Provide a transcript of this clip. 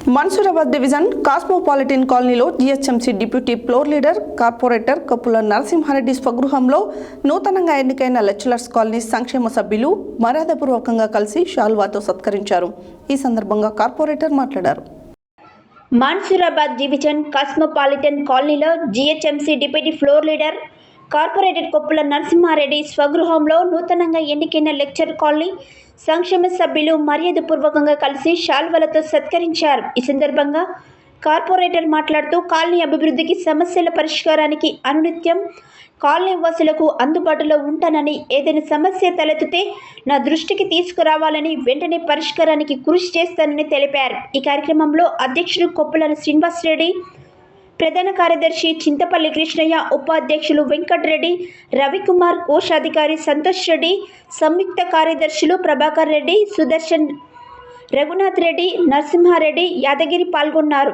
Mansoorabad division cosmopolitan కాలనీలో GHMC deputy floor leader corporator కప్పుల నరసింహారెడ్డి స్వగృహంలో నూతనంగా ఎన్నికైన లెక్చరర్స్ కాలనీ సంక్షేమ సభ్యులు మర్యాదపూర్వకంగా కలిసి షాల్వాతో సత్కరించారు. ఈ సందర్భంగా కార్పొరేటర్ మాట్లాడారు. మన్సూరాబాద్ డివిజన్ కాస్మోపాలిటన్ కాలనీలో GHMC deputy floor leader corporator Koppula Narasimha Reddy స్వగృహంలో నూతనంగా ఎన్నికైన లెక్చర్ కాలనీ సంక్షేమ సభ్యులు మర్యాదపూర్వకంగా కలిసి శాల్వలతో సత్కరించారు. ఈ సందర్భంగా కార్పొరేటర్ మాట్లాడుతూ కాలనీ అభివృద్ధికి, సమస్యల పరిష్కారానికి అనునిత్యం కాలనీ వాసులకు అందుబాటులో ఉంటానని, ఏదైనా సమస్య తలెత్తితే నా దృష్టికి తీసుకురావాలని, వెంటనే పరిష్కారానికి కృషి చేస్తానని తెలిపారు. ఈ కార్యక్రమంలో అధ్యక్షుడు కొప్పుల శ్రీనివాసరెడ్డి, ప్రధాన కార్యదర్శి చింతపల్లి కృష్ణయ్య, ఉపాధ్యక్షులు వెంకటరెడ్డి, రవికుమార్, కోశాధికారి సంతోష్ రెడ్డి, సంయుక్త కార్యదర్శులు ప్రభాకర్ రెడ్డి, సుదర్శన్, రఘునాథ్ రెడ్డి, నరసింహారెడ్డి, యాదగిరి పాల్గొన్నారు.